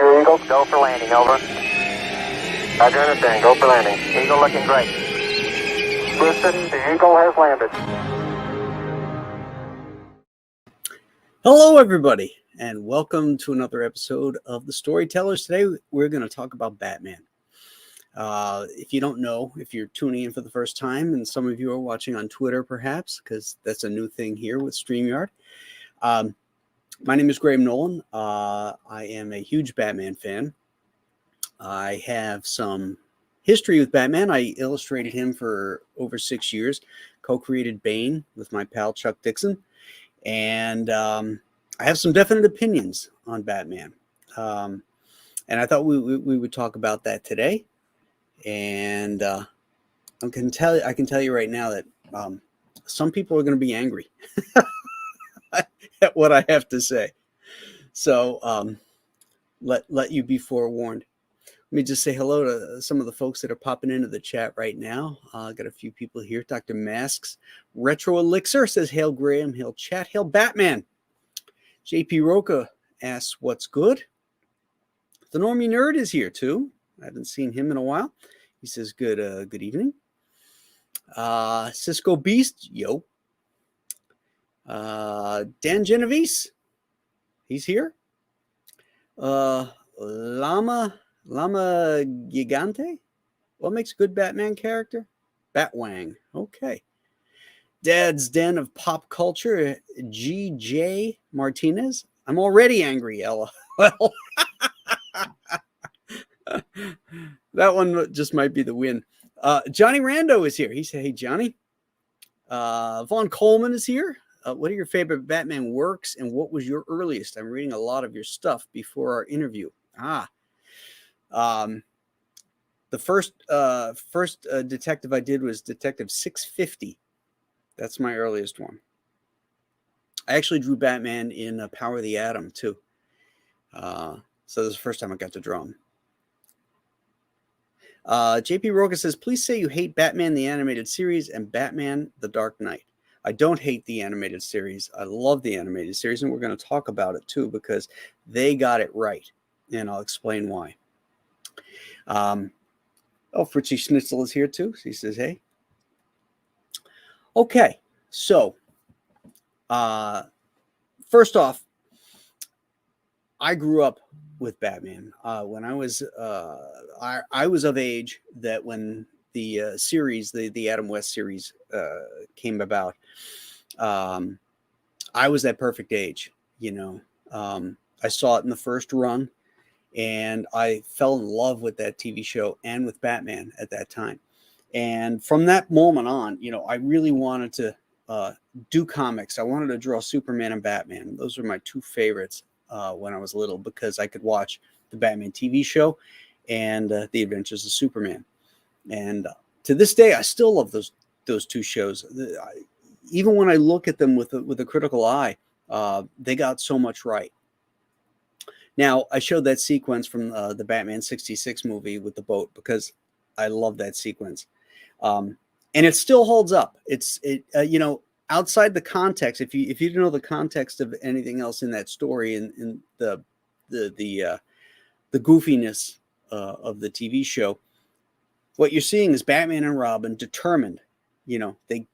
Roger, Eagle. Go for landing, over. Roger, understand. Go for landing. Eagle looking great. Houston, the Eagle has landed. Hello, everybody, and welcome to another episode of the Storytellers. Today, we're going to talk about Batman. If you don't know, if you're tuning in for the first time, and some of you are watching on Twitter, perhaps, because that's a new thing here with StreamYard. My name is Graham Nolan. I am a huge Batman fan. I have some history with Batman. I illustrated him for over 6 years, co-created Bane with my pal Chuck Dixon, and I have some definite opinions on Batman. And I thought we would talk about that today. And I can tell you right now that some people are going to be angry at what I have to say. So let you be forewarned. Let me just say hello to some of the folks that are popping into the chat right now. Got a few people here. Dr. Masks, Retro Elixir says, "Hail Graham, hail chat, hail Batman." JP Roca asks, "What's good?" The Normie Nerd is here too. I haven't seen him in a while. He says, good evening. Cisco Beast, yo. Dan Genovese, he's here. Llama Gigante, what makes a good Batman character? Batwang, okay. Dad's Den of Pop Culture, GJ Martinez. I'm already angry, LOL. That one just might be the win. Johnny Rando is here. He said, "Hey, Johnny." Vaughn Coleman is here. What are your favorite Batman works, and what was your earliest? I'm reading a lot of your stuff before our interview. The first detective I did was Detective 650. That's my earliest one. I actually drew Batman in Power of the Atom too. So this is the first time I got to draw him. JP Roca says, "Please say you hate Batman the Animated Series and Batman the Dark Knight." I don't hate the animated series. I love the animated series, and we're going to talk about it too because they got it right, and I'll explain why. Fritzy Schnitzel is here too. He says, "Hey." Okay, so first off, I grew up with Batman. When I was I was of age that when the series, the Adam West series came about, I was that perfect age, you know. I saw it in the first run, and I fell in love with that TV show and with Batman at that time. And from that moment on, you know, I really wanted to do comics. I wanted to draw Superman and Batman. Those were my two favorites when I was little because I could watch the Batman TV show and The Adventures of Superman. And to this day, I still love those two shows. Even when I look at them with a critical eye, they got so much right. Now, I showed that sequence from the Batman 66 movie with the boat because I love that sequence. And it still holds up. You know, outside the context, if you didn't know the context of anything else in that story and the goofiness of the TV show, what you're seeing is Batman and Robin determined. You know, they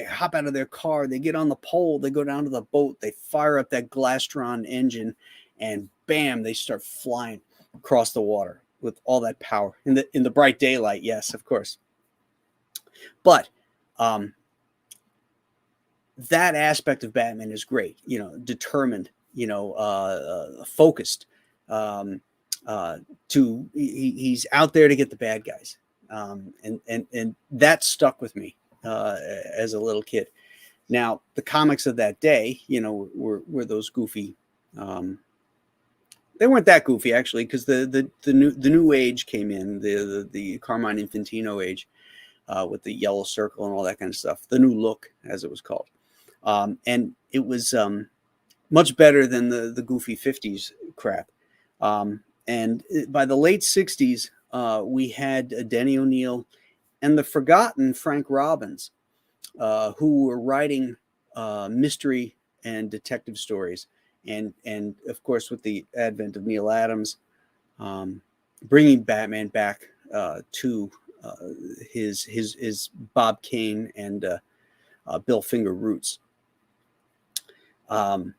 hop out of their car, they get on the pole, they go down to the boat, they fire up that Glastron engine, and bam, they start flying across the water with all that power in the bright daylight. Yes, of course. But that aspect of Batman is great. You know, determined. You know, focused. He's out there to get the bad guys. And that stuck with me as a little kid. Now, the comics of that day, you know, were those goofy. They weren't that goofy actually, because the new age came in, the Carmine Infantino age, with the yellow circle and all that kind of stuff. The new look, as it was called, and it was much better than the goofy 50s crap. And by the late 60s, we had Denny O'Neil and the forgotten Frank Robbins, who were writing mystery and detective stories. And of course, with the advent of Neil Adams, bringing Batman back to his Bob Kane and Bill Finger roots. The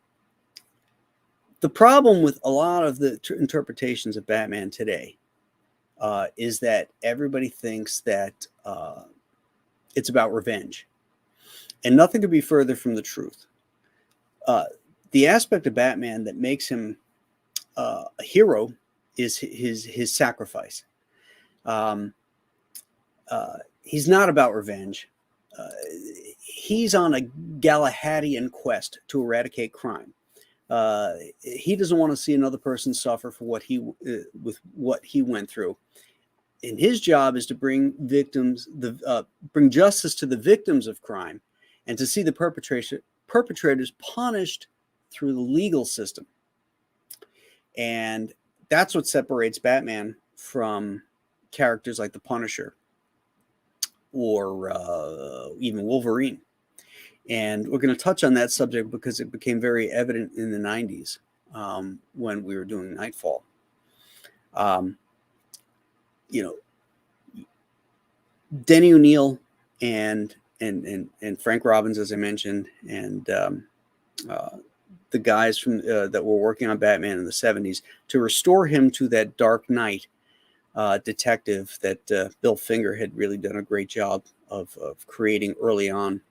problem with a lot of the interpretations of Batman today is that everybody thinks that it's about revenge, and nothing could be further from the truth. The aspect of Batman that makes him a hero is his sacrifice. He's not about revenge. He's on a Galahadian quest to eradicate crime. He doesn't want to see another person suffer for what he went through. And his job is to bring bring justice to the victims of crime, and to see the perpetrators punished through the legal system. And that's what separates Batman from characters like the Punisher or even Wolverine. And we're going to touch on that subject because it became very evident in the 90s when we were doing Knightfall. Denny O'Neil and Frank Robbins, as I mentioned, and the guys from that were working on Batman in the 70s to restore him to that Dark Knight detective that Bill Finger had really done a great job of creating early on.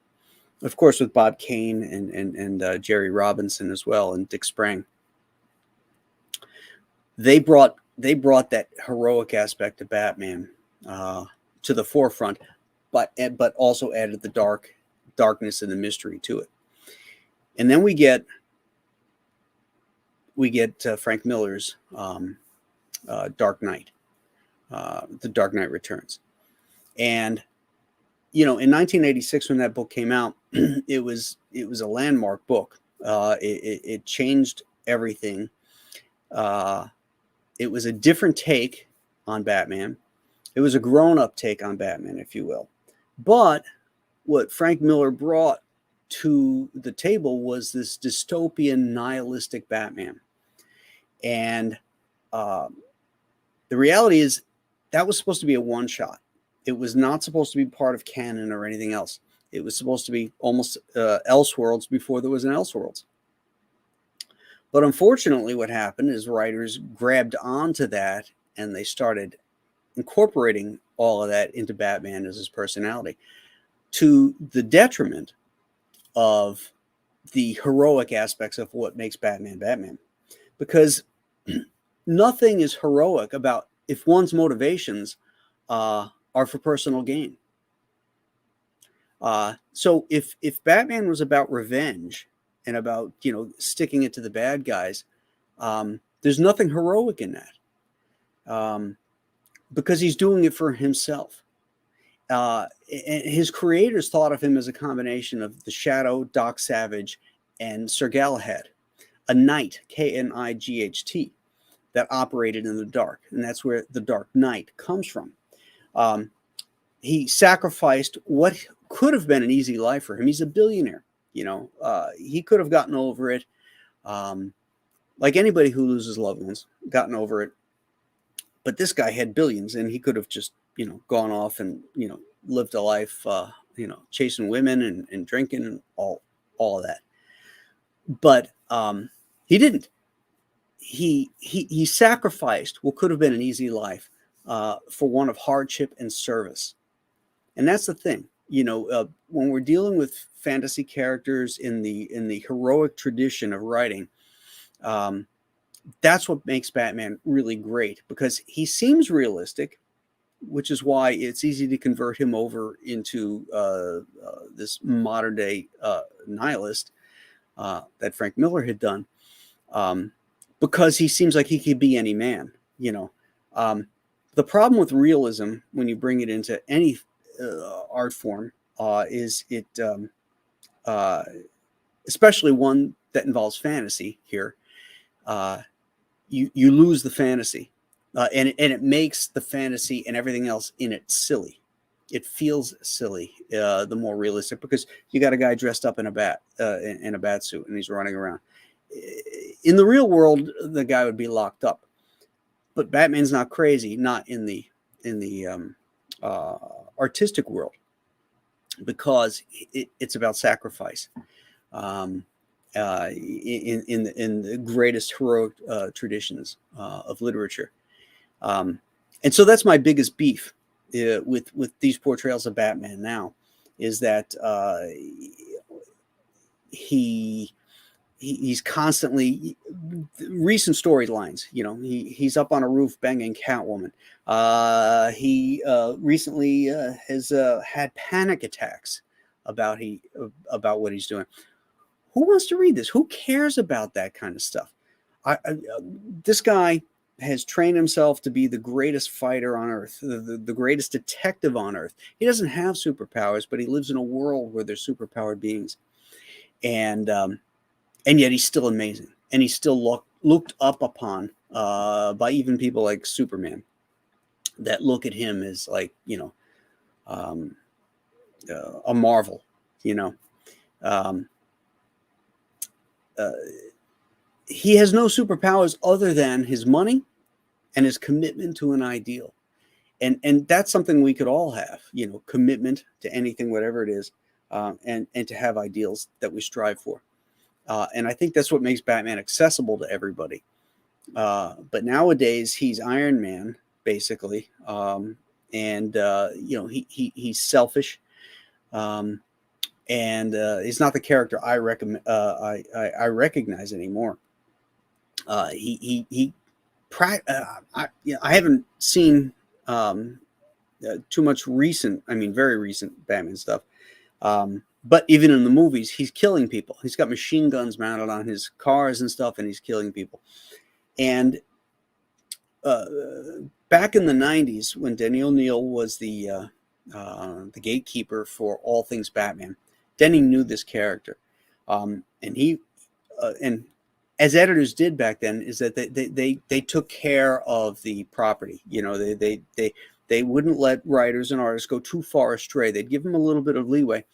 Of course, with Bob Kane and Jerry Robinson as well, and Dick Sprang. They brought that heroic aspect of Batman to the forefront, but also added the darkness and the mystery to it. And then we get Frank Miller's Dark Knight, The Dark Knight Returns. And in 1986, when that book came out, it was a landmark book. It changed everything. It was a different take on Batman. It was a grown-up take on Batman, if you will. But what Frank Miller brought to the table was this dystopian, nihilistic Batman. And the reality is that was supposed to be a one-shot. It was not supposed to be part of canon or anything else. It was supposed to be almost Elseworlds before there was an Elseworlds. But unfortunately, what happened is writers grabbed onto that and they started incorporating all of that into Batman as his personality, to the detriment of the heroic aspects of what makes Batman Batman. Because nothing is heroic about if one's motivations are for personal gain. So if Batman was about revenge and about sticking it to the bad guys, there's nothing heroic in that, because he's doing it for himself. And his creators thought of him as a combination of the Shadow, Doc Savage, and Sir Galahad, a knight, Knight, that operated in the dark, and that's where the Dark Knight comes from. He sacrificed what could have been an easy life for him. He's a billionaire. He could have gotten over it, like anybody who loses loved ones, gotten over it. But this guy had billions, and he could have just, gone off and, lived a life, chasing women and drinking and all of that. But he didn't. He sacrificed what could have been an easy life for one of hardship and service. And that's the thing. When we're dealing with fantasy characters in the heroic tradition of writing, that's what makes Batman really great, because he seems realistic, which is why it's easy to convert him over into this modern day nihilist that Frank Miller had done, because he seems like he could be any man. The problem with realism, when you bring it into any art form, is it, especially one that involves fantasy here, you lose the fantasy, and it makes the fantasy and everything else in it silly. It feels silly, the more realistic, because you got a guy dressed up in a bat suit, and he's running around. In the real world, the guy would be locked up. But Batman's not crazy, not in the artistic world, because it's about sacrifice. Um, in the greatest heroic traditions of literature, and so that's my biggest beef with these portrayals of Batman now, is that he's constantly recent storylines. You know, he's up on a roof banging Catwoman. He recently has had panic attacks about what he's doing. Who wants to read this? Who cares about that kind of stuff? This guy has trained himself to be the greatest fighter on earth, the greatest detective on earth. He doesn't have superpowers, but he lives in a world where there's superpowered beings, and yet he's still amazing, and he's still looked up upon by even people like Superman, that look at him as, like, a marvel. You know, he has no superpowers other than his money and his commitment to an ideal. And that's something we could all have, commitment to anything, whatever it is, and to have ideals that we strive for. And I think that's what makes Batman accessible to everybody. But nowadays he's Iron Man, basically. And he's selfish. And he's not the character I recognize anymore. I haven't seen too much very recent Batman stuff. But even in the movies, he's killing people. He's got machine guns mounted on his cars and stuff, and he's killing people. And back in the 90s, when Denny O'Neil was the gatekeeper for all things Batman, Denny knew this character. And as editors did back then, is that they took care of the property. They wouldn't let writers and artists go too far astray. They'd give them a little bit of leeway,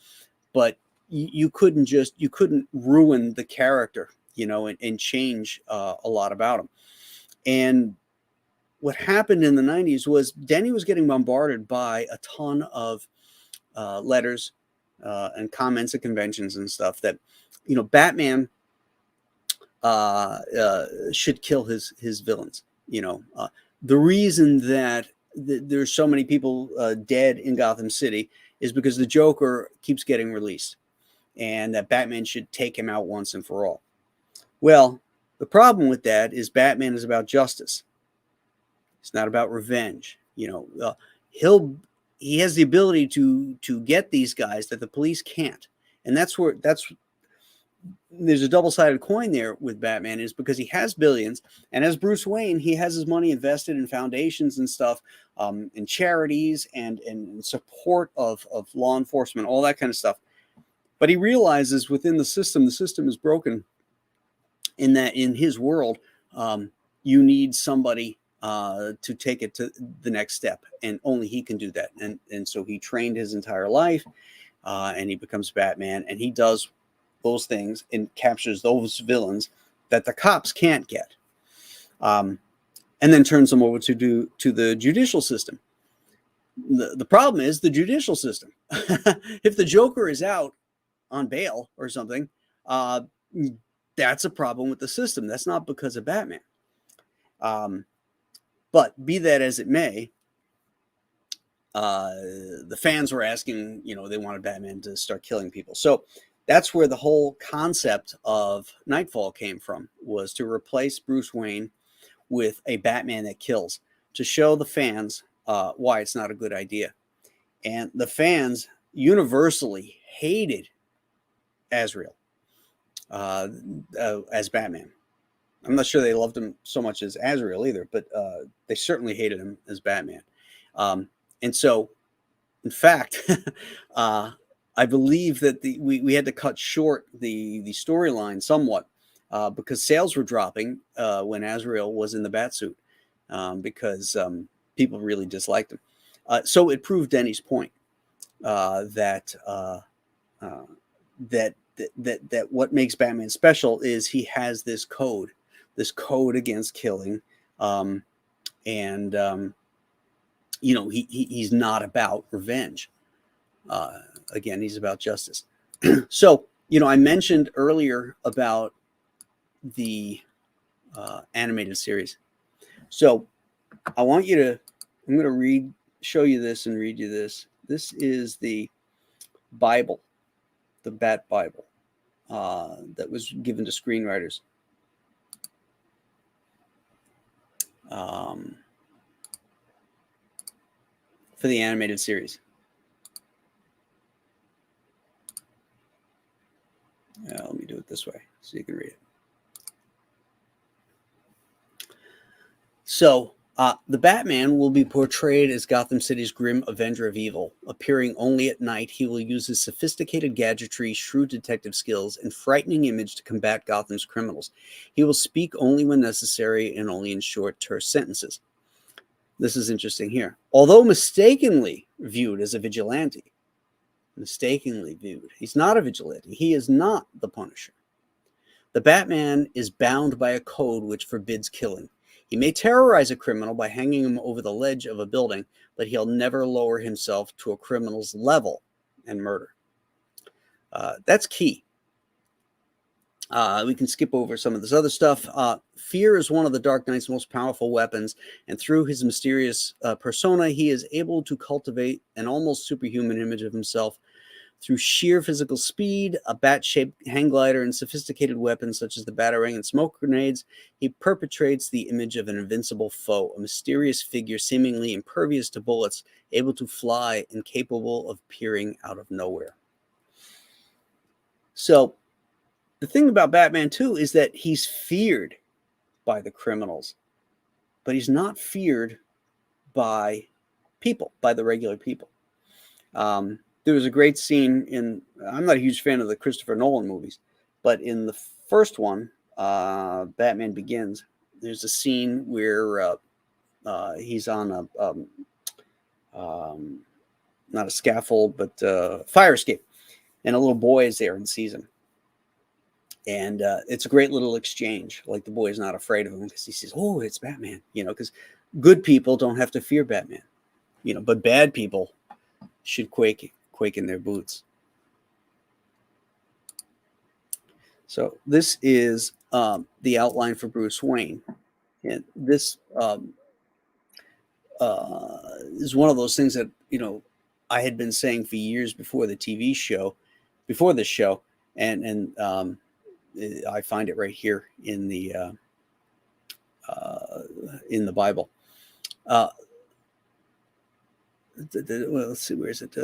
but you couldn't ruin the character, and change a lot about him. And what happened in the 90s was Denny was getting bombarded by a ton of letters and comments at conventions and stuff that, Batman should kill his villains. The reason that there's so many people dead in Gotham City is because the Joker keeps getting released, and that Batman should take him out once and for all. Well, the problem with that is Batman is about justice. It's not about revenge. He has the ability to get these guys that the police can't, and there's a double-sided coin there with Batman, is because he has billions, and as Bruce Wayne, he has his money invested in foundations and stuff, in charities and support of law enforcement, all that kind of stuff. But he realizes within the system is broken, in that in his world, you need somebody to take it to the next step, and only he can do that. And so he trained his entire life, and he becomes Batman, and he does those things and captures those villains that the cops can't get, and then turns them over to the judicial system. The problem is the judicial system. If the Joker is out on bail or something, that's a problem with the system. That's not because of Batman. But be that as it may, the fans were asking, they wanted Batman to start killing people. So that's where the whole concept of Knightfall came from, was to replace Bruce Wayne with a Batman that kills, to show the fans why it's not a good idea. And the fans universally hated Azrael as Batman. I'm not sure they loved him so much as Azrael either, but they certainly hated him as Batman. And so, in fact, I believe that we had to cut short the storyline somewhat because sales were dropping when Azrael was in the Batsuit, because people really disliked him. So it proved Denny's point that what makes Batman special is he has this code against killing, And he's not about revenge. Again, he's about justice. So, I mentioned earlier about the animated series. So I'm going to show you this and read you this. This is the Bible, the Bat Bible, that was given to screenwriters. For the animated series. Let me do it this way so you can read it. So, the Batman will be portrayed as Gotham City's grim avenger of evil. Appearing only at night, he will use his sophisticated gadgetry, shrewd detective skills, and frightening image to combat Gotham's criminals. He will speak only when necessary and only in short, terse sentences. This is interesting here. Although mistakenly viewed as a vigilante, he's not a vigilante. He is not the Punisher. The Batman is bound by a code which forbids killing. He may terrorize a criminal by hanging him over the ledge of a building, but he'll never lower himself to a criminal's level and murder. That's key. We can skip over some of this other stuff. Fear is one of the Dark Knight's most powerful weapons, and through his mysterious persona, he is able to cultivate an almost superhuman image of himself. Through sheer physical speed, a bat-shaped hang glider, and sophisticated weapons such as the batarang and smoke grenades, he perpetrates the image of an invincible foe, a mysterious figure seemingly impervious to bullets, able to fly and capable of appearing out of nowhere. So, the thing about Batman, too, is that he's feared by the criminals, but he's not feared by people, by the regular people. There was a great scene I'm not a huge fan of the Christopher Nolan movies, but in the first one, Batman Begins, there's a scene where he's on not a scaffold, but fire escape, and a little boy is there and sees him. And it's a great little exchange. Like, the boy is not afraid of him because he says, "Oh, it's Batman," because good people don't have to fear Batman, but bad people should quake in their boots. So this is the outline for Bruce Wayne. And this is one of those things that, I had been saying for years before the TV show, before this show, and I find it right here in the Bible. Well, let's see, where is it?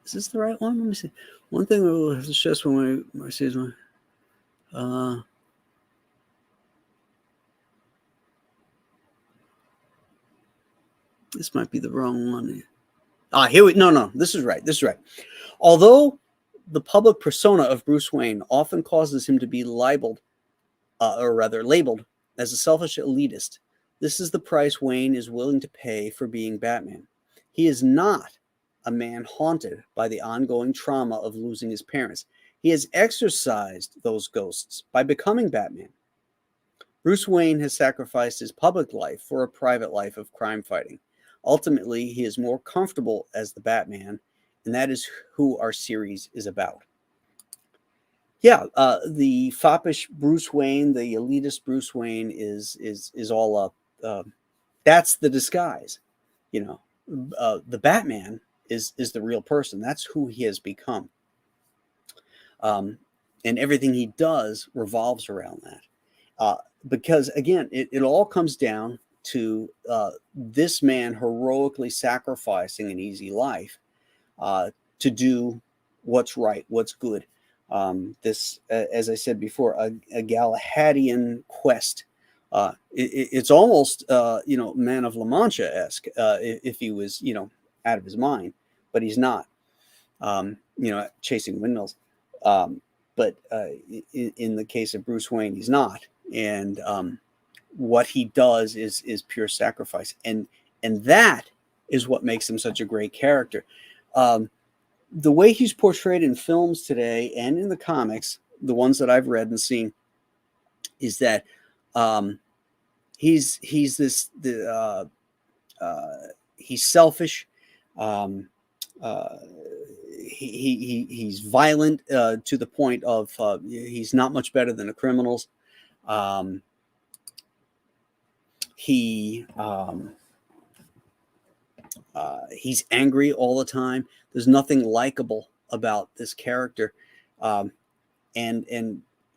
Is this the right one? Let me see. One thing I will have to stress when I say my, this might be the wrong one. No, this is right. Although the public persona of Bruce Wayne often causes him to be labeled as a selfish elitist, this is the price Wayne is willing to pay for being Batman. He is not a man haunted by the ongoing trauma of losing his parents. He has exorcised those ghosts by becoming Batman. Bruce Wayne has sacrificed his public life for a private life of crime fighting. Ultimately, he is more comfortable as the Batman, and that is who our series is about. Yeah, the foppish Bruce Wayne, the elitist Bruce Wayne is all up. That's the disguise, the Batman is the real person. That's who he has become. And everything he does revolves around that. Because again, it all comes down to this man heroically sacrificing an easy life to do what's right, what's good. This, as I said before, a Galahadian quest. It's almost, Man of La Mancha-esque, if he was, out of his mind, but he's not, chasing windmills. But in the case of Bruce Wayne, he's not. And what he does is pure sacrifice. And that is what makes him such a great character. the way he's portrayed in films today and in the comics, the ones that I've read and seen, is that he's he's selfish. Um, he's violent to the point of he's not much better than the criminals. Um, he's angry all the time. There's nothing likable about this character, and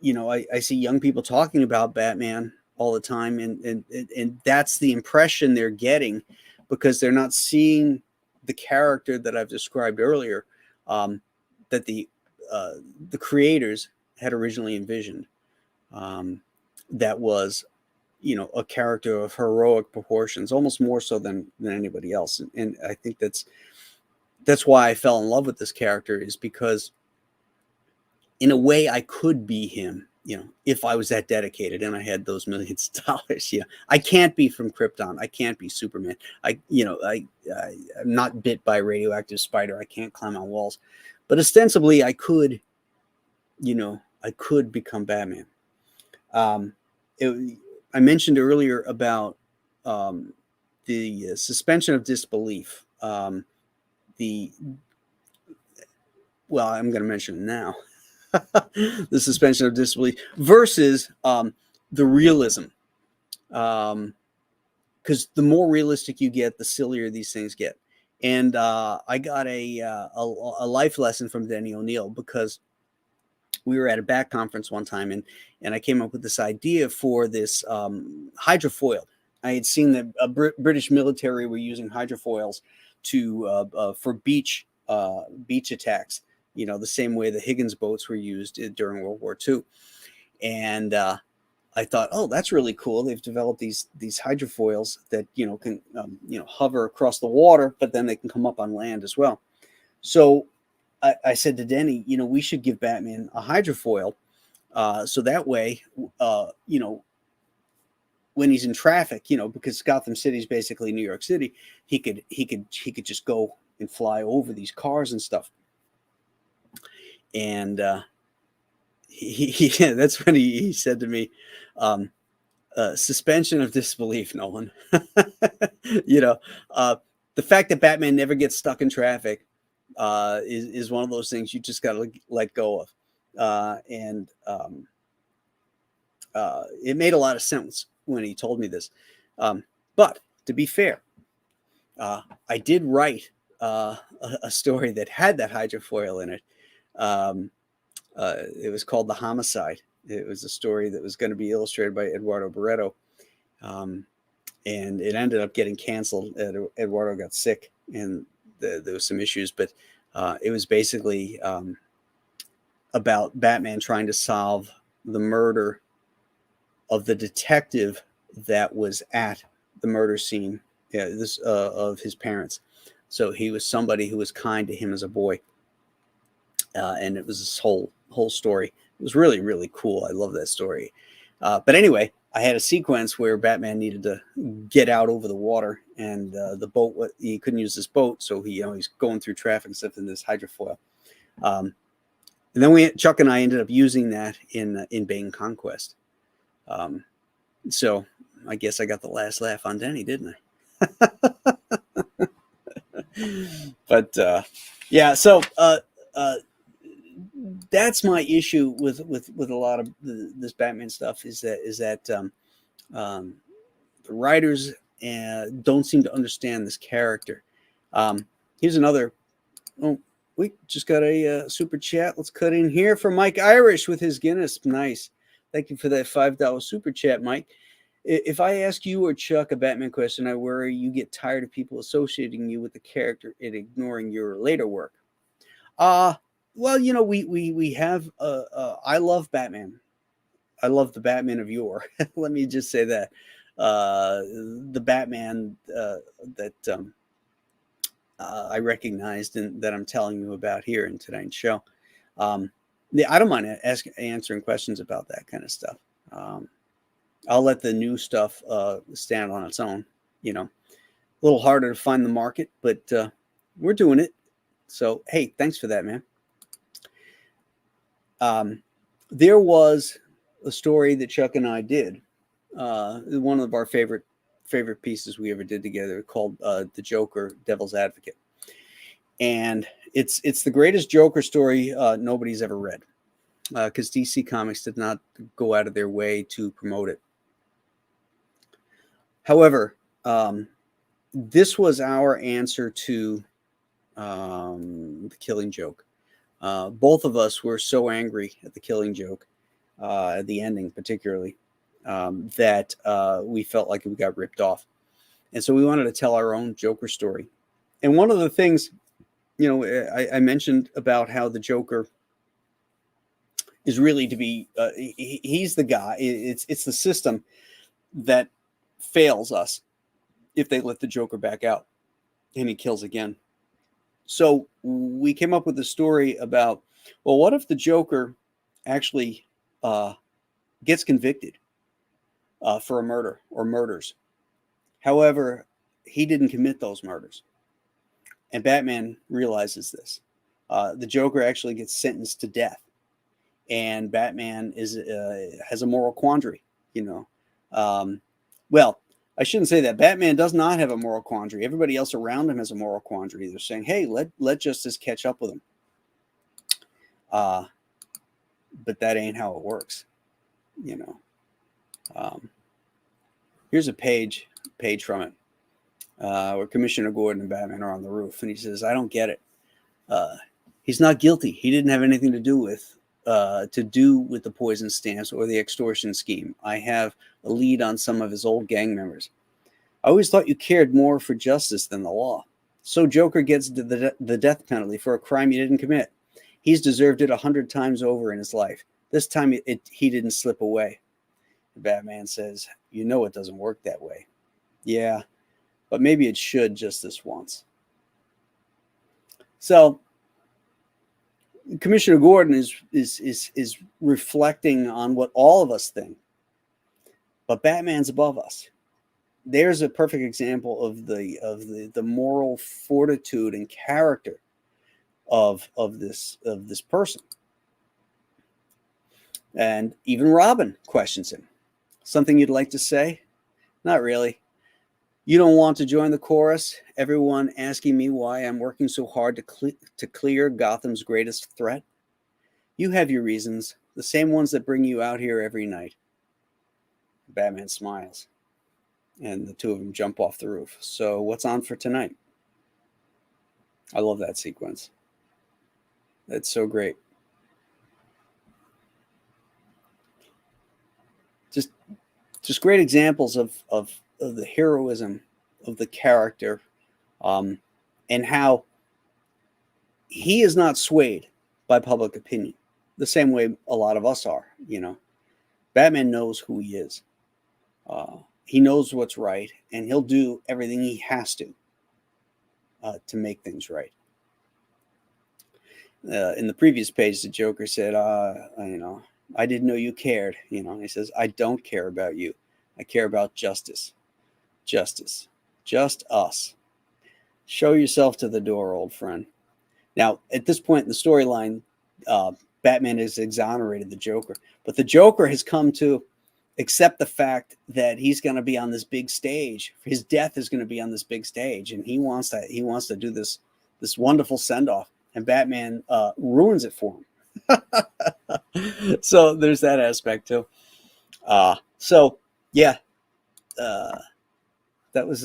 you know, I see young people talking about Batman all the time, and that's the impression they're getting because they're not seeing the character that I've described earlier, that the creators had originally envisioned. That was, you know, a character of heroic proportions, almost more so than anybody else. And I think that's why I fell in love with this character, is because in a way I could be him, you know, if I was that dedicated and I had those millions of dollars. You know, I can't be from Krypton. I can't be Superman. I'm not bit by a radioactive spider. I can't climb on walls, but ostensibly I could, you know, I could become Batman. I mentioned earlier about the suspension of disbelief. Well, I'm going to mention it now. The suspension of disbelief versus the realism. Because the more realistic you get, the sillier these things get. And I got a life lesson from Denny O'Neil, because we were at a Bat conference one time, and I came up with this idea for this hydrofoil. I had seen that British military were using hydrofoils to for beach attacks. You know, the same way the Higgins boats were used during World War II. And I thought, oh, that's really cool. They've developed these hydrofoils that, you know, can hover across the water, but then they can come up on land as well. So I said to Denny, you know, we should give Batman a hydrofoil, so that way, you know, when he's in traffic, you know, because Gotham City is basically New York City, he could just go and fly over these cars and stuff. And that's when he said to me, suspension of disbelief, Nolan. You know, the fact that Batman never gets stuck in traffic is one of those things you just got to let go of. And it made a lot of sense when he told me this. But to be fair, I did write a story that had that hydrofoil in it. It was called The Homicide. It was a story that was going to be illustrated by Eduardo Barreto. And it ended up getting canceled. Eduardo got sick, and there was some issues, but it was basically about Batman trying to solve the murder of the detective that was at the murder scene, of his parents. So he was somebody who was kind to him as a boy, and it was this whole story. It was really, really cool. I love that story. But anyway, I had a sequence where Batman needed to get out over the water, and the boat, he couldn't use this boat, so he's going through traffic and stuff in this hydrofoil. And then Chuck and I ended up using that in Bane Conquest. So I guess I got the last laugh on Denny, didn't I? But yeah, so that's my issue with a lot of this Batman stuff, is that the writers don't seem to understand this character. Here's another. Oh, we just got a super chat. Let's cut in here for Mike Irish with his Guinness. Nice. Thank you for that $5 super chat, Mike. If I ask you or Chuck a Batman question, I worry you get tired of people associating you with the character and ignoring your later work. Well, you know, we have. I love Batman. I love the Batman of yore. Let me just say that. The Batman that I recognized and that I'm telling you about here in tonight's show. I don't mind answering questions about that kind of stuff. I'll let the new stuff stand on its own. You know, a little harder to find the market, but we're doing it. So, hey, thanks for that, man. There was a story that Chuck and I did. One of our favorite pieces we ever did together, called "The Joker, Devil's Advocate," and it's the greatest Joker story nobody's ever read, because DC Comics did not go out of their way to promote it. However, this was our answer to the Killing Joke. Both of us were so angry at the Killing Joke, at the ending particularly, that we felt like we got ripped off. And so we wanted to tell our own Joker story. And one of the things, I mentioned about how the Joker is really to be, he's the guy. It's the system that fails us if they let the Joker back out and he kills again. So we came up with a story about, well, what if the Joker actually gets convicted for a murder or murders? However, he didn't commit those murders. And Batman realizes this. The Joker actually gets sentenced to death. And Batman has a moral quandary, well, I shouldn't say that. Batman does not have a moral quandary. Everybody else around him has a moral quandary. They're saying, hey, let justice catch up with him. But that ain't how it works, Here's a page from it, where Commissioner Gordon and Batman are on the roof. And he says, I don't get it. He's not guilty. He didn't have anything to do with the poison stamps or the extortion scheme. I have a lead on some of his old gang members. I always thought you cared more for justice than the law. So Joker gets the death penalty for a crime he didn't commit. He's deserved it 100 times over in his life. This time he didn't slip away. Batman says, it doesn't work that way. Yeah, but maybe it should just this once. So Commissioner Gordon is reflecting on what all of us think, but Batman's above us. There's a perfect example of the moral fortitude and character of this person. And even Robin questions him. Something you'd like to say? Not really. You don't want to join the chorus? Everyone asking me why I'm working so hard to clear Gotham's greatest threat? You have your reasons, the same ones that bring you out here every night. Batman smiles, and the two of them jump off the roof. So what's on for tonight? I love that sequence. That's so great. Just great examples of the heroism of the character, and how he is not swayed by public opinion the same way a lot of us are. Batman knows who he is. He knows what's right, and he'll do everything he has to make things right. In the previous page, the Joker said, I didn't know you cared. He says, I don't care about you. I care about justice. Justice. Just us. Show yourself to the door, old friend. Now, at this point in the storyline, Batman has exonerated the Joker. But the Joker has come to accept the fact that he's going to be on this big stage. His death is going to be on this big stage. And he wants to do this wonderful send-off. And Batman ruins it for him. So there's that aspect too. So yeah, that was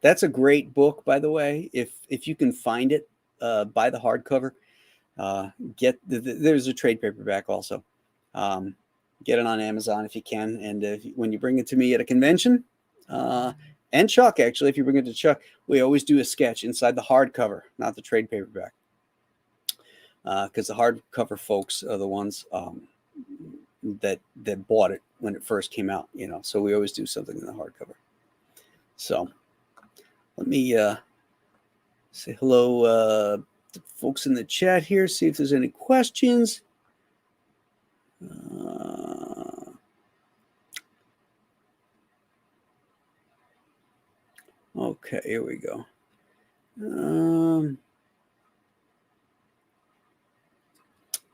that's a great book, by the way. If you can find it, buy the hardcover. There's a trade paperback also. Get it on Amazon if you can, and when you bring it to me at a convention, and Chuck, actually, if you bring it to Chuck, we always do a sketch inside the hardcover, not the trade paperback. Because the hardcover folks are the ones that bought it when it first came out, So we always do something in the hardcover. So let me say hello to folks in the chat here. See if there's any questions. Okay, here we go.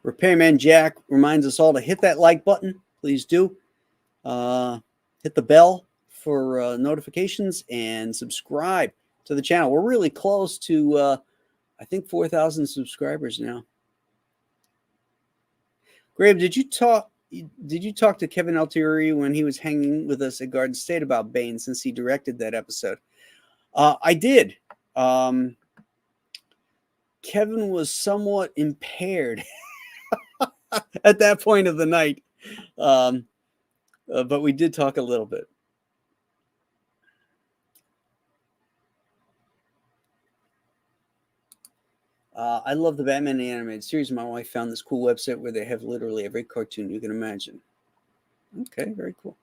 Repairman Jack reminds us all to hit that like button. Please do. Hit the bell for notifications and subscribe to the channel. We're really close to, I think, 4,000 subscribers now. Graham, did you talk to Kevin Altieri when he was hanging with us at Garden State about Bane, since he directed that episode? I did. Kevin was somewhat impaired at that point of the night, but we did talk a little bit. I love the Batman the Animated Series. My wife found this cool website where they have literally every cartoon you can imagine. Okay, very cool.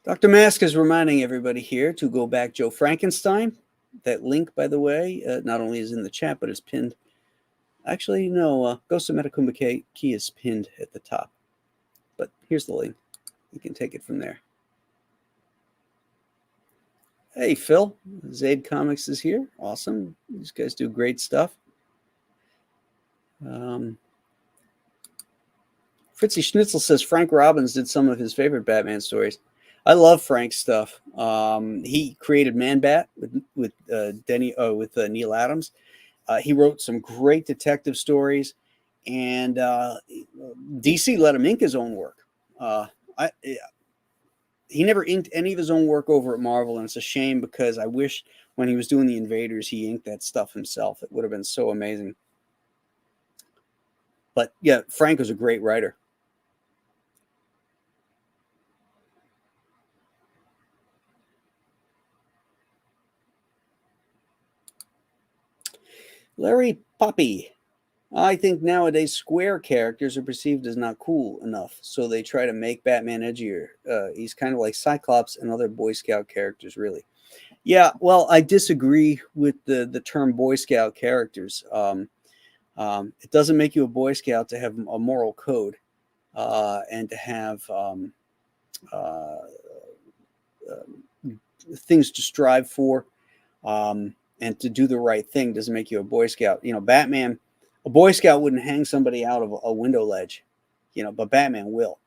Dr. Mask is reminding everybody here to go back Joe Frankenstein. That link, by the way, not only is in the chat, but it's pinned. Actually, no, Ghost of Metacumba Key is pinned at the top. But here's the link. You can take it from there. Hey, Phil. Zaid Comics is here. Awesome. These guys do great stuff. Fritzy Schnitzel says Frank Robbins did some of his favorite Batman stories. I love Frank's stuff. He created Man Bat with Neil Adams. He wrote some great detective stories, and DC let him ink his own work. He never inked any of his own work over at Marvel, and it's a shame, because I wish when he was doing the Invaders, he inked that stuff himself. It would have been so amazing. But yeah, Frank was a great writer. Larry Poppy. I think nowadays square characters are perceived as not cool enough, so they try to make Batman edgier. He's kind of like Cyclops and other Boy Scout characters, really. Yeah, well, I disagree with the term Boy Scout characters. It doesn't make you a Boy Scout to have a moral code and to have things to strive for. And to do the right thing doesn't make you a Boy Scout. You know, Batman, a Boy Scout wouldn't hang somebody out of a window ledge, you know, but Batman will.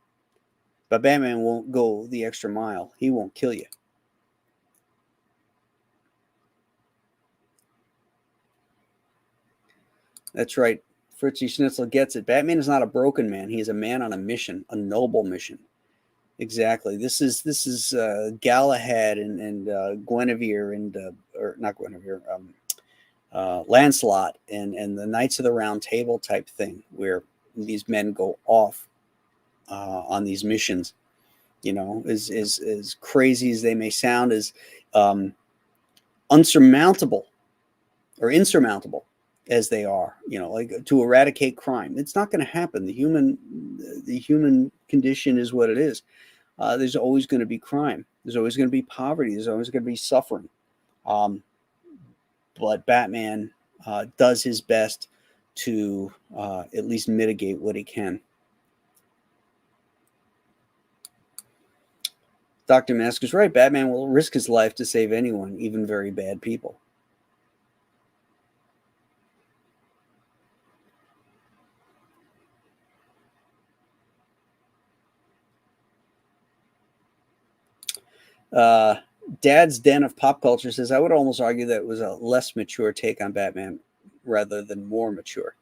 But Batman won't go the extra mile. He won't kill you. That's right. Fritzy Schnitzel gets it. Batman is not a broken man. He is a man on a mission, a noble mission. Exactly. This is Galahad and Guinevere and or not Guinevere, Lancelot and the Knights of the Round Table type thing, where these men go off on these missions. You know, as crazy as they may sound, as unsurmountable or insurmountable as they are, you know, like to eradicate crime. It's not going to happen. The human condition is what it is. There's always going to be crime. There's always going to be poverty. There's always going to be suffering. But Batman does his best to at least mitigate what he can. Dr. Mask is right. Batman will risk his life to save anyone, even very bad people. Dad's Den of Pop Culture says, I would almost argue that it was a less mature take on Batman rather than more mature.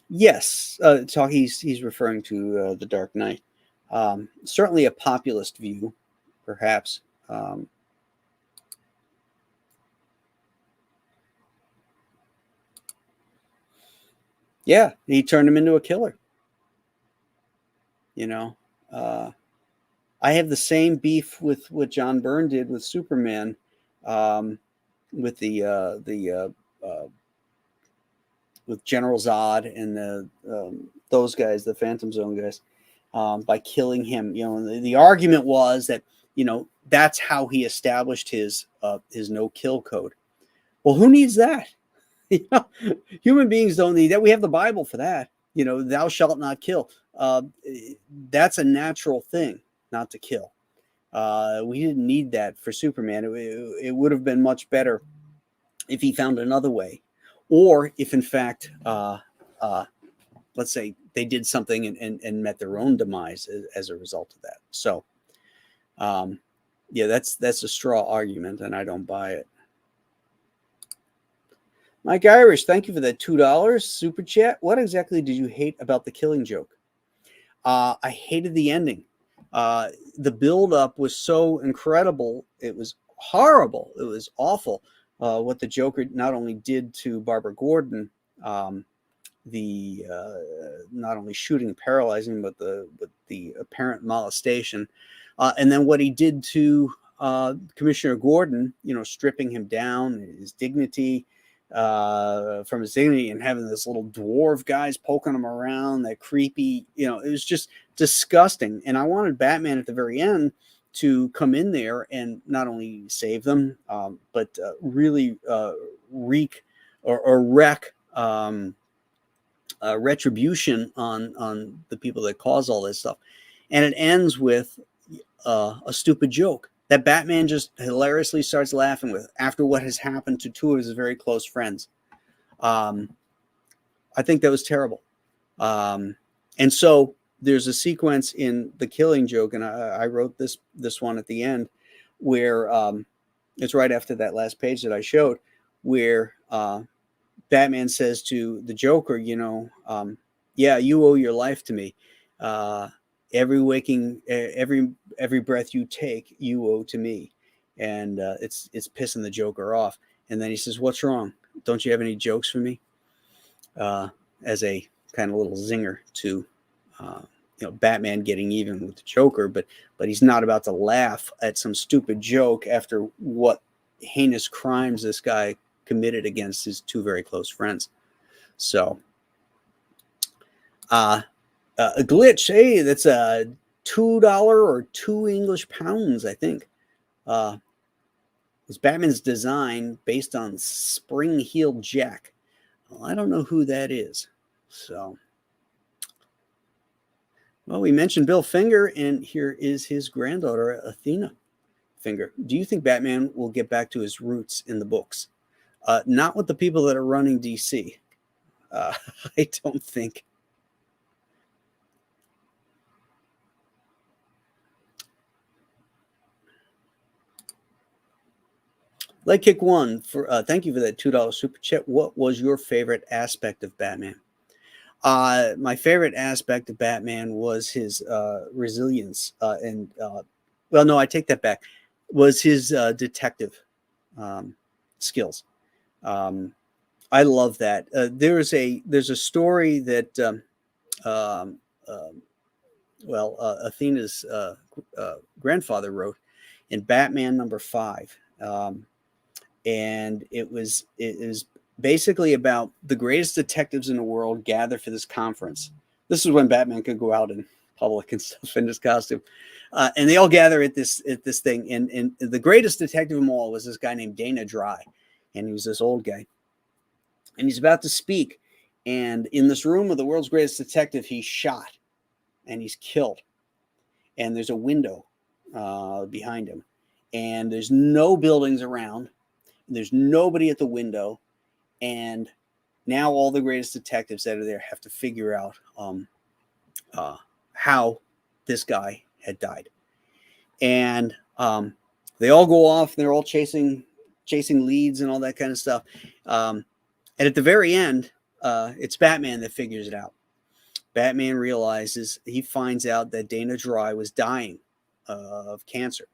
Yes, he's referring to The Dark Knight. Certainly a populist view, perhaps. Yeah, he turned him into a killer. You know, I have the same beef with what John Byrne did with Superman, with with General Zod and those guys, the Phantom Zone guys, by killing him. You know, the argument was that, you know, that's how he established his no-kill code. Well, who needs that? You know, human beings don't need that. We have the Bible for that. You know, thou shalt not kill. That's a natural thing, not to kill. We didn't need that for Superman. It would have been much better if he found another way, or if in fact, let's say they did something and met their own demise as a result of that. So, yeah, that's a straw argument, and I don't buy it. Mike Irish, thank you for that $2 super chat. What exactly did you hate about the Killing Joke? I hated the ending. The build-up was so incredible. It was horrible. It was awful. What the Joker not only did to Barbara Gordon, the not only shooting and paralyzing, but the apparent molestation, and then what he did to Commissioner Gordon, stripping him down, his dignity, from his dignity, and having this little dwarf guys poking him around, that creepy, it was just disgusting. And I wanted Batman at the very end to come in there and not only save them, but really wreak or wreck retribution on the people that cause all this stuff. And it ends with a stupid joke that Batman just hilariously starts laughing with after what has happened to two of his very close friends. I think that was terrible. And so there's a sequence in The Killing Joke, and I wrote this one at the end, where it's right after that last page that I showed, where Batman says to the Joker, yeah, you owe your life to me. Every breath you take, you owe to me. And it's pissing the Joker off. And then he says, what's wrong? Don't you have any jokes for me? As a kind of little zinger to Batman getting even with the Joker, but he's not about to laugh at some stupid joke after what heinous crimes this guy committed against his two very close friends. So a glitch, hey, that's a $2 or 2 English pounds, I think. Was Batman's design based on Spring-Heeled Jack? Well, I don't know who that is. So, well, we mentioned Bill Finger, and here is his granddaughter, Athena Finger. Do you think Batman will get back to his roots in the books? Not with the people that are running DC. I don't think. Leg Kick One, thank you for that $2 super chat. What was your favorite aspect of Batman? My favorite aspect of Batman was his resilience, well, no, I take that back. Was his detective skills. I love that. There's a story that Athena's grandfather wrote in Batman #5. And it is basically about the greatest detectives in the world gather for this conference. This is when Batman could go out in public and stuff in his costume. And they all gather at this thing. And the greatest detective of them all was this guy named Dana Dry. And he was this old guy. And he's about to speak. And in this room of the world's greatest detective, he's shot. And he's killed. And there's a window behind him. And there's no buildings around. There's nobody at the window, and now all the greatest detectives that are there have to figure out how this guy had died. And they all go off, and they're all chasing leads and all that kind of stuff. And at the very end, it's Batman that figures it out. Batman he finds out that Dana Dry was dying of cancer.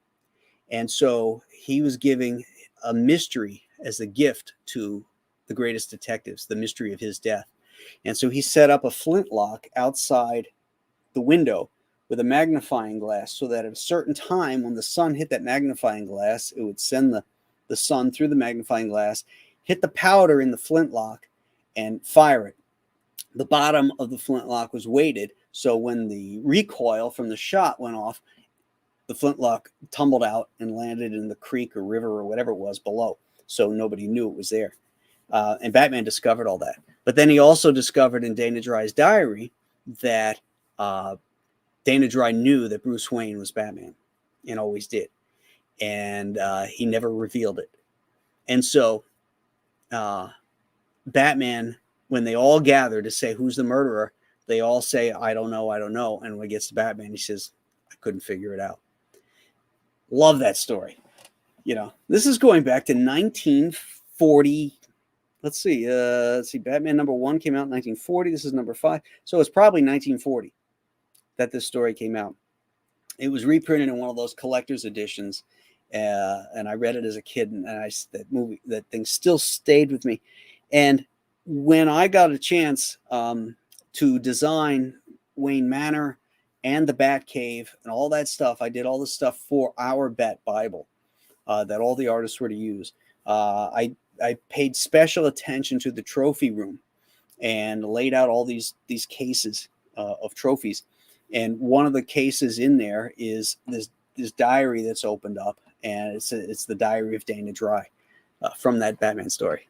And so he was giving a mystery as a gift to the greatest detectives, the mystery of his death. And so he set up a flintlock outside the window with a magnifying glass so that at a certain time when the sun hit that magnifying glass, it would send the sun through the magnifying glass, hit the powder in the flintlock, and fire it. The bottom of the flintlock was weighted, so when the recoil from the shot went off, the flintlock tumbled out and landed in the creek or river or whatever it was below. So nobody knew it was there. And Batman discovered all that. But then he also discovered in Dana Dry's diary that Dana Dry knew that Bruce Wayne was Batman. and always did. And he never revealed it. And so Batman, when they all gather to say who's the murderer, they all say, I don't know, I don't know. And when it gets to Batman, he says, I couldn't figure it out. Love that story. This is going back to 1940. Let's see. Batman #1 came out in 1940. This is number 5. So it's probably 1940 that this story came out. It was reprinted in one of those collector's editions. And I read it as a kid, and that thing still stayed with me. And when I got a chance to design Wayne Manor and the Batcave and all that stuff, I did all this stuff for our Bat Bible that all the artists were to use. I paid special attention to the trophy room and laid out all these cases of trophies. And one of the cases in there is this diary that's opened up, and it's the diary of Dana Dry from that Batman story.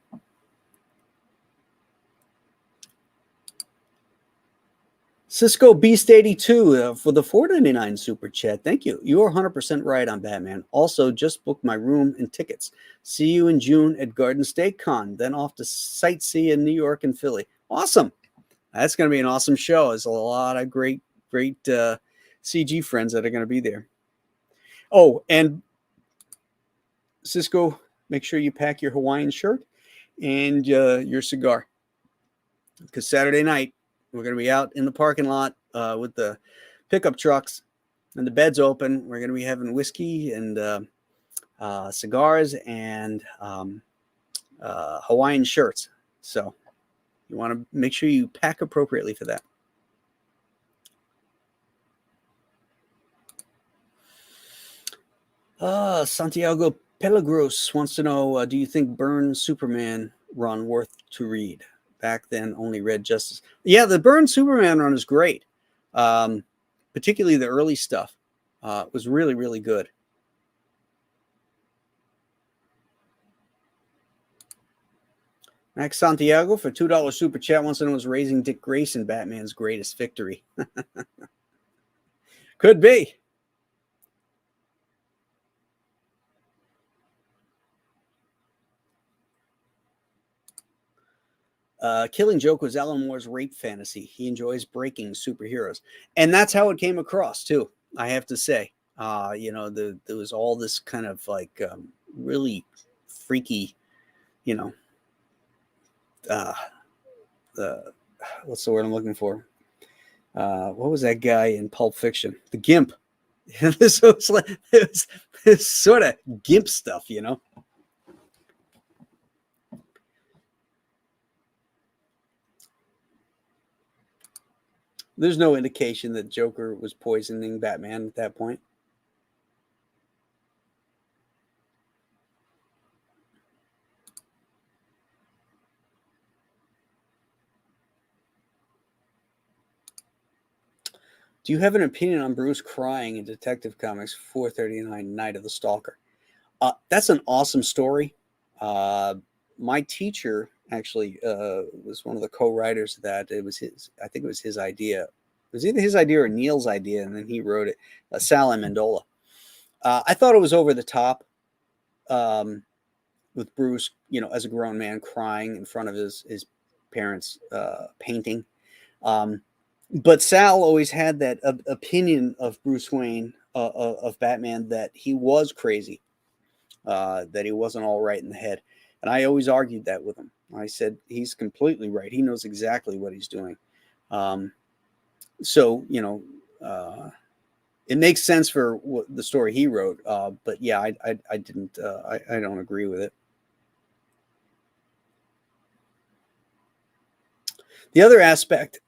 Cisco Beast 82 for the $4.99 super chat. Thank you. You are 100% right on Batman. Also, just booked my room and tickets. See you in June at Garden State Con. Then off to sightsee in New York and Philly. Awesome. That's going to be an awesome show. There's a lot of great CG friends that are going to be there. Oh, and Cisco, make sure you pack your Hawaiian shirt and your cigar, because Saturday night we're going to be out in the parking lot with the pickup trucks and the beds open. We're going to be having whiskey and cigars and Hawaiian shirts. So you want to make sure you pack appropriately for that. Santiago Pelagros wants to know, do you think Byrne's Superman run worth to read? Back then, only read Justice. Yeah, the Byrne Superman run is great. Particularly the early stuff was really, really good. Max Santiago for $2 super chat wants to know, was raising Dick Grayson Batman's greatest victory? Could be. Killing Joke was Alan Moore's rape fantasy. He enjoys breaking superheroes. And that's how it came across, too, I have to say. There was all this kind of like really freaky, what's the word I'm looking for? What was that guy in Pulp Fiction? The Gimp. This was like this sort of Gimp stuff, There's no indication that Joker was poisoning Batman at that point. Do you have an opinion on Bruce crying in Detective Comics 439 Night of the Stalker? That's an awesome story. My teacher actually was one of the co-writers of that. I think it was his idea. It was either his idea or Neil's idea, and then he wrote it. Sal Amendola. I thought it was over the top with Bruce, as a grown man crying in front of his parents' painting. But Sal always had that opinion of Bruce Wayne, of Batman, that he was crazy, that he wasn't all right in the head. And I always argued that with him. I said, he's completely right. He knows exactly what he's doing. It makes sense for what the story he wrote. But yeah, I didn't, I don't agree with it. The other aspect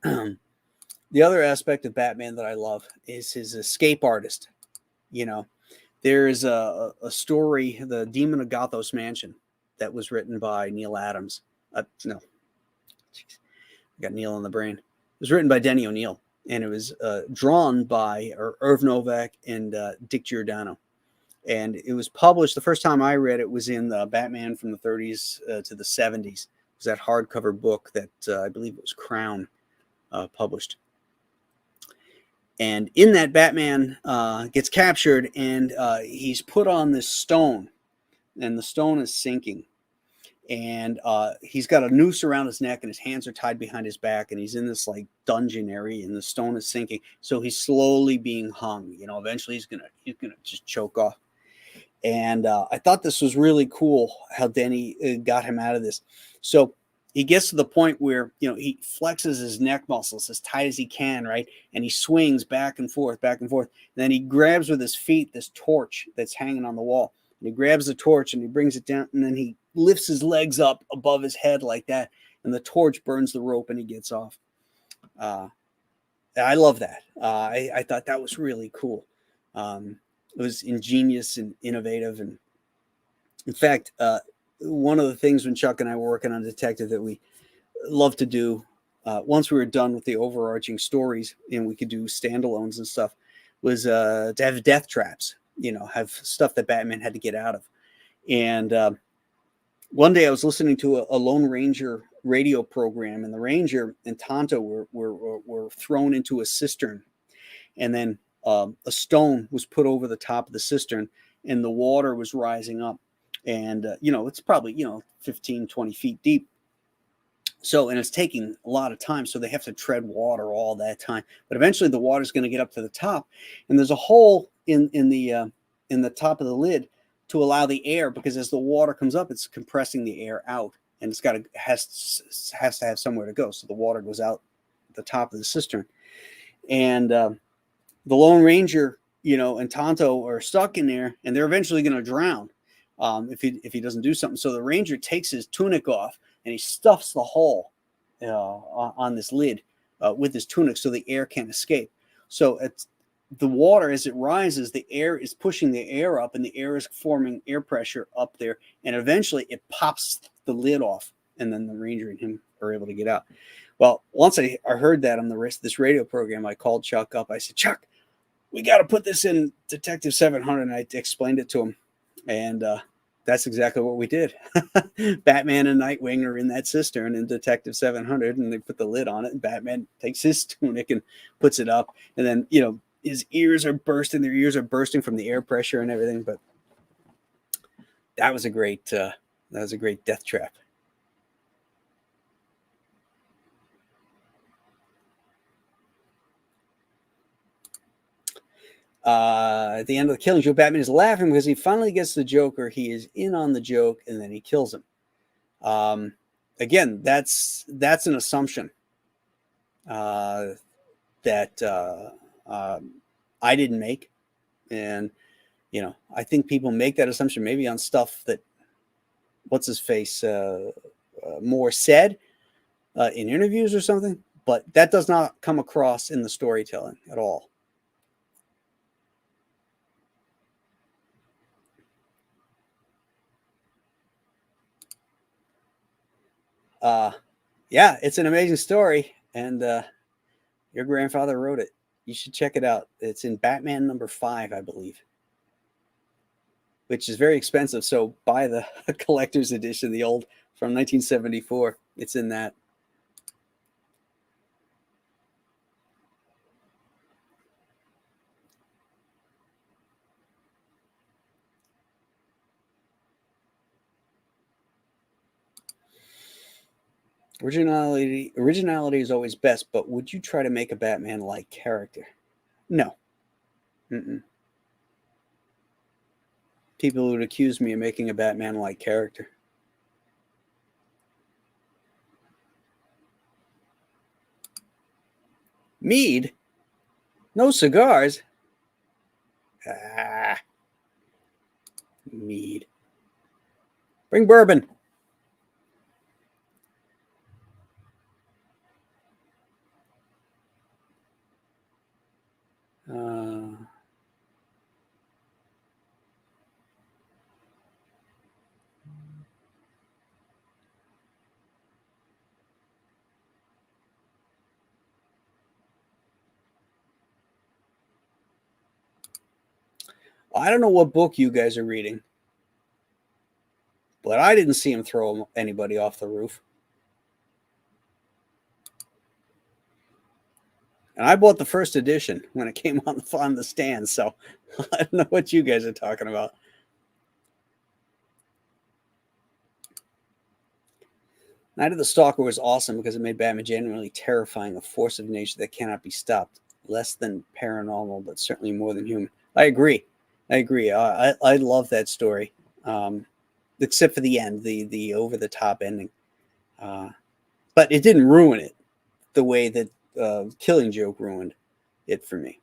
of Batman that I love is his escape artist. There is a story, The Demon of Gothos Mansion, that was written by Neil Adams. No, jeez, I got Neil on the brain. It was written by Denny O'Neil, and it was drawn by Irv Novak and Dick Giordano. And it was published, the first time I read it was in the Batman from the 30s to the 70s. It was that hardcover book that I believe it was Crown published. And in that, Batman gets captured, and he's put on this stone, and the stone is sinking. And he's got a noose around his neck, and his hands are tied behind his back, and he's in this like dungeon area, and the stone is sinking. So he's slowly being hung. You know, eventually he's gonna just choke off. And I thought this was really cool how Denny got him out of this. So he gets to the point where, you know, he flexes his neck muscles as tight as he can, right? And he swings back and forth, back and forth. And then he grabs with his feet this torch that's hanging on the wall. And he grabs the torch and he brings it down, and then he lifts his legs up above his head like that. And the torch burns the rope and he gets off. I love that. I thought that was really cool. It was ingenious and innovative. And in fact, one of the things when Chuck and I were working on Detective that we loved to do, once we were done with the overarching stories and we could do standalones and stuff, was to have death traps, you know, have stuff that Batman had to get out of. And one day I was listening to a Lone Ranger radio program, and the Ranger and Tonto were thrown into a cistern. And then a stone was put over the top of the cistern, and the water was rising up. And, you know, it's probably, 15, 20 feet deep. So, and it's taking a lot of time. So they have to tread water all that time. But eventually the water's going to get up to the top. And there's a hole in the top of the lid to allow the air, because as the water comes up, it's compressing the air out. And it's has to have somewhere to go. So the water goes out the top of the cistern. And the Lone Ranger, and Tonto are stuck in there, and they're eventually going to drown if he doesn't do something. So the Ranger takes his tunic off and he stuffs the hole on this lid with his tunic so the air can't escape. So it's the water, as it rises, the air is pushing the air up, and the air is forming air pressure up there, and eventually it pops the lid off, and then the Ranger and him are able to get out. Well, once I heard that on this radio program, I called Chuck up. I said, Chuck, we got to put this in Detective 700. And I explained it to him. And that's exactly what we did. Batman and Nightwing are in that cistern in Detective 700, and they put the lid on it, and Batman takes his tunic and puts it up. And then, his ears are bursting. Their ears are bursting from the air pressure and everything. But that was a great death trap. At the end of the killing joke, Batman is laughing because he finally gets the Joker. He is in on the joke, and then he kills him. Again, that's an assumption that I didn't make, and I think people make that assumption maybe on stuff that what's his face more said in interviews or something, but that does not come across in the storytelling at all. Yeah, it's an amazing story, and your grandfather wrote it. You should check it out. It's in Batman #5, I believe, which is very expensive. So buy the collector's edition, the old from 1974. It's in that. Originality is always best, but would you try to make a Batman-like character? No. Mm-mm. People would accuse me of making a Batman-like character. Mead? No cigars? Mead. Bring bourbon. I don't know what book you guys are reading, but I didn't see him throw anybody off the roof. And I bought the first edition when it came on the stand. So I don't know what you guys are talking about. Night of the Stalker was awesome because it made Batman genuinely terrifying, a force of nature that cannot be stopped. Less than paranormal, but certainly more than human. I agree. I love that story, except for the end, the over the top ending. But it didn't ruin it the way that Killing Joke ruined it for me.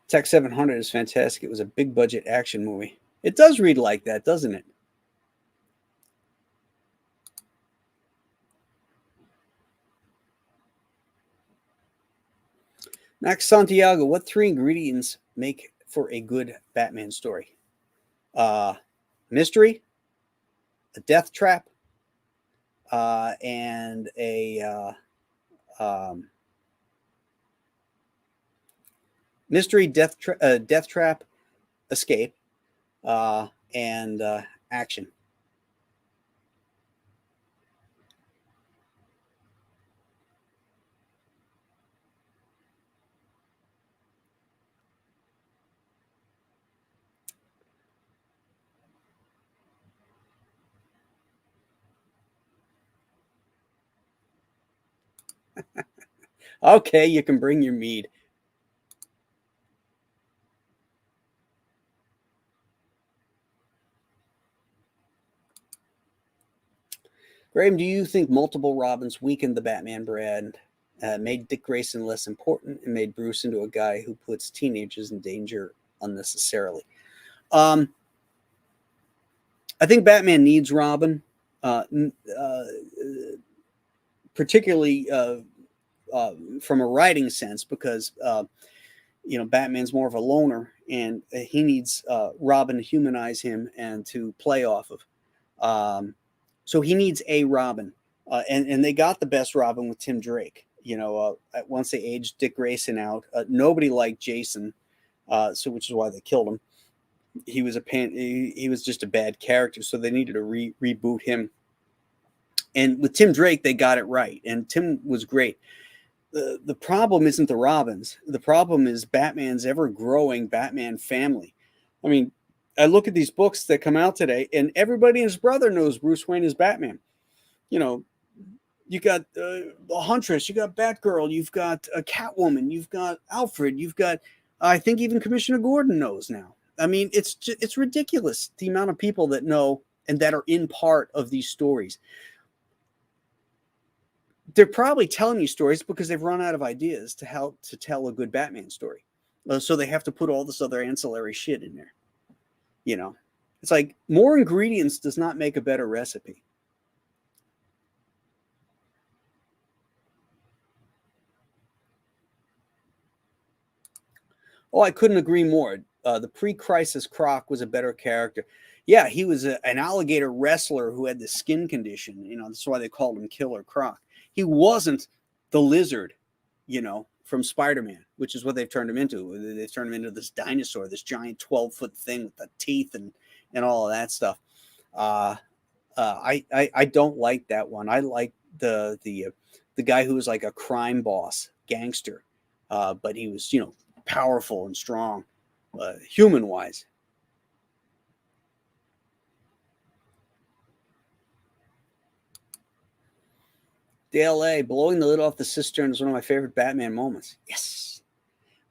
Tech 700 is fantastic. It was a big budget action movie. It does read like that, doesn't it? Max Santiago, what 3 ingredients make for a good Batman story? Mystery, a death trap, and a mystery, death trap, escape, and action. Okay, you can bring your mead. Graham, do you think multiple Robins weakened the Batman brand, made Dick Grayson less important, and made Bruce into a guy who puts teenagers in danger unnecessarily? I think Batman needs Robin, particularly from a writing sense, because Batman's more of a loner, and he needs Robin to humanize him and to play off of. So he needs a Robin, and they got the best Robin with Tim Drake. Once they aged Dick Grayson out, nobody liked Jason, so which is why they killed him. He was he was just a bad character, so they needed to reboot him. And with Tim Drake, they got it right, and Tim was great. The problem isn't the Robins. The problem is Batman's ever-growing Batman family. I mean, I look at these books that come out today, and everybody and his brother knows Bruce Wayne is Batman. You got the Huntress, you got Batgirl, you've got Catwoman, you've got Alfred, you've got, I think even Commissioner Gordon knows now. I mean, it's ridiculous, the amount of people that know and that are in part of these stories. They're probably telling you stories because they've run out of ideas to help to tell a good Batman story. So they have to put all this other ancillary shit in there. It's like more ingredients does not make a better recipe. Oh, I couldn't agree more. The pre-crisis Croc was a better character. Yeah, he was an alligator wrestler who had the skin condition. That's why they called him Killer Croc. He wasn't the lizard, from Spider-Man, which is what they've turned him into. They've turned him into this dinosaur, this giant 12-foot thing with the teeth and all of that stuff. I don't like that one. I like the guy who was like a crime boss, gangster, but he was powerful and strong, human wise. Dale A, blowing the lid off the cistern is one of my favorite Batman moments. Yes.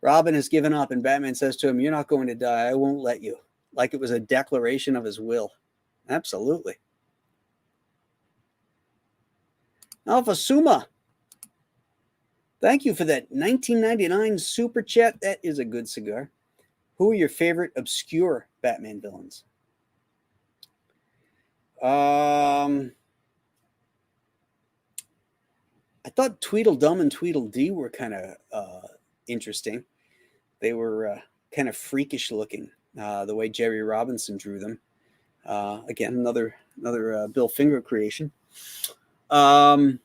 Robin has given up, and Batman says to him, "You're not going to die. I won't let you." Like it was a declaration of his will. Absolutely. Alpha Suma, thank you for that 1999 super chat. That is a good cigar. Who are your favorite obscure Batman villains? I thought Tweedledum and Tweedledee were kind of interesting. They were kind of freakish looking, the way Jerry Robinson drew them. Again, another Bill Finger creation. Catman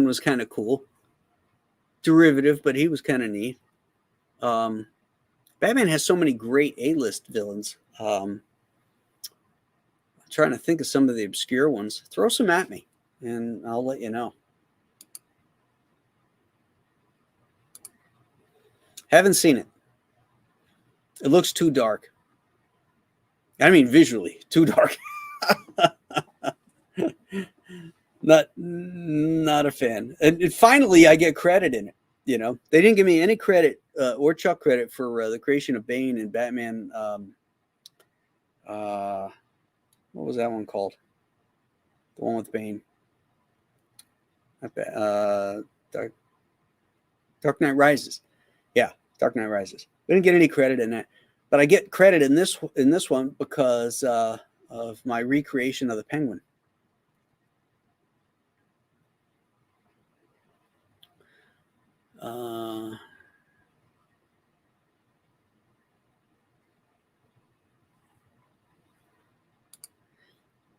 was kind of cool. Derivative, but he was kind of neat. Batman has so many great A-list villains. trying to think of some of the obscure ones. Throw some at me, and I'll let you know. Haven't seen it. It looks too dark. I mean, visually, too dark. Not a fan. And finally, I get credit in it. You know, they didn't give me any credit or Chuck credit for the creation of Bane and Batman. What was that one called? The one with Bane. Dark Knight Rises. Yeah, Dark Knight Rises. I didn't get any credit in that, but I get credit in this one because of my recreation of the Penguin.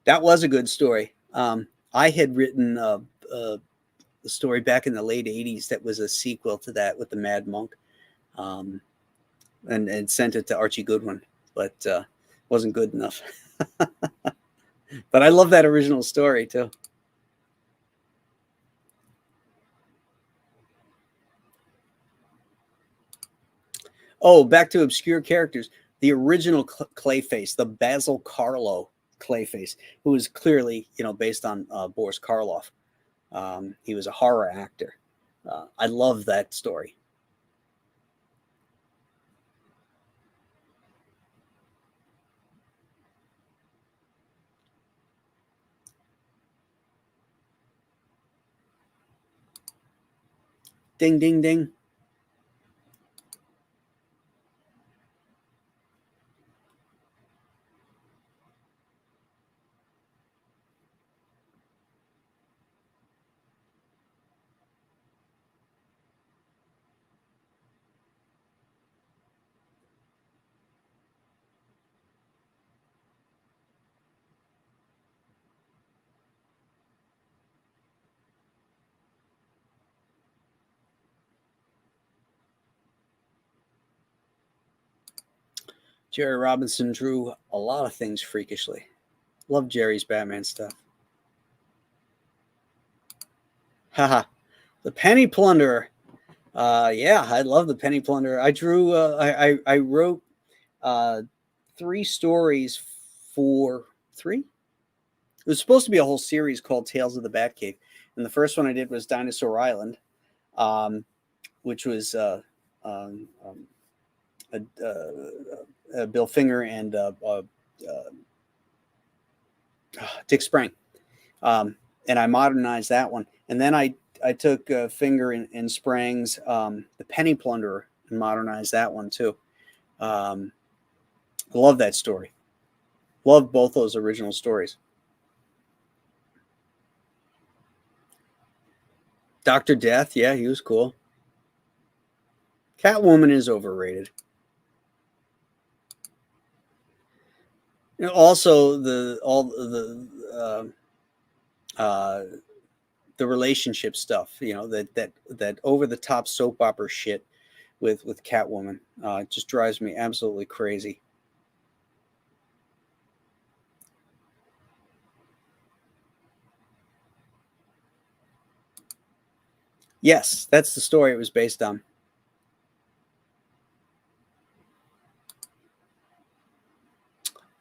That was a good story. I had written a story back in the late 80s that was a sequel to that with the Mad Monk, and sent it to Archie Goodwin, but wasn't good enough. But I love that original story too. Oh, back to obscure characters. The original Clayface, the Basil Karloff Clayface, who was clearly, based on Boris Karloff. He was a horror actor. I love that story. Ding, ding, ding. Jerry Robinson drew a lot of things freakishly. Love Jerry's Batman stuff. Haha. The Penny Plunderer. Yeah, I love the Penny Plunderer. I drew, I wrote 3 stories for 3. It was supposed to be a whole series called Tales of the Batcave. And the first one I did was Dinosaur Island, which was Bill Finger and Dick Sprang. And I modernized that one. And then I took Finger and Sprang's The Penny Plunderer and modernized that one too. I love that story. Love both those original stories. Dr. Death, yeah, he was cool. Catwoman is overrated. Also, the relationship stuff, that over the top soap opera shit with Catwoman, just drives me absolutely crazy. Yes, that's the story it was based on.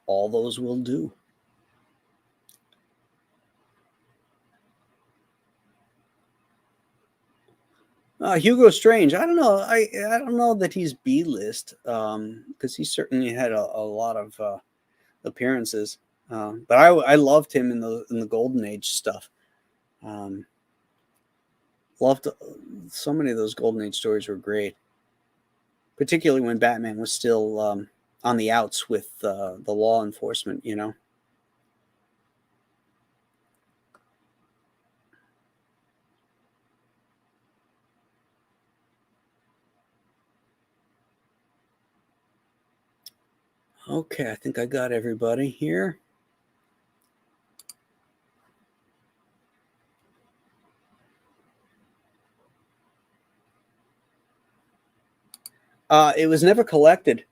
All those will do. Hugo Strange. I don't know. I don't know that he's B-list, because he certainly had a lot of appearances. But I loved him in the Golden Age stuff. Loved so many of those Golden Age stories were great, particularly when Batman was still on the outs with the law enforcement. Okay, I think I got everybody here. It was never collected,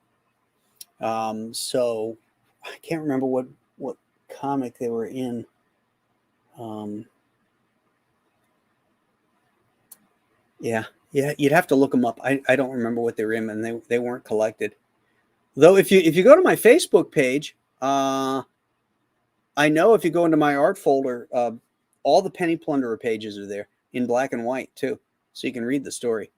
so I can't remember what comic they were in. Yeah, you'd have to look them up. I don't remember what they were in, and they weren't collected. Though if you go to my Facebook page, I know if you go into my art folder, all the Penny Plunderer pages are there in black and white too, so you can read the story.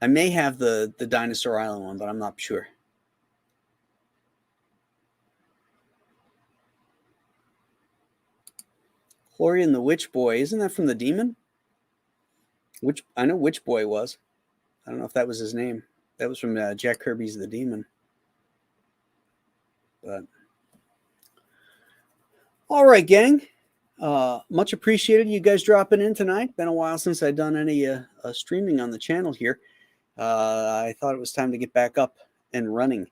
I may have the Dinosaur Island one, but I'm not sure. Glory and the Witch Boy, isn't that from the Demon? Which I know Witch Boy was. I don't know if that was his name. That was from Jack Kirby's The Demon. But all right, gang. Much appreciated you guys dropping in tonight. Been a while since I'd done any streaming on the channel here. I thought it was time to get back up and running,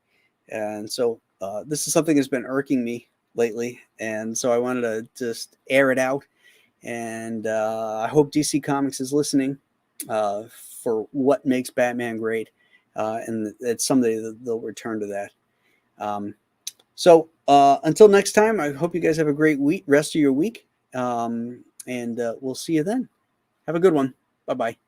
and so this is something that's been irking me lately, and so I wanted to just air it out. And I hope DC Comics is listening for what makes Batman great, and that someday they'll return to that. So until next time, I hope you guys have a great rest of your week, and we'll see you then. Have a good one. Bye-bye.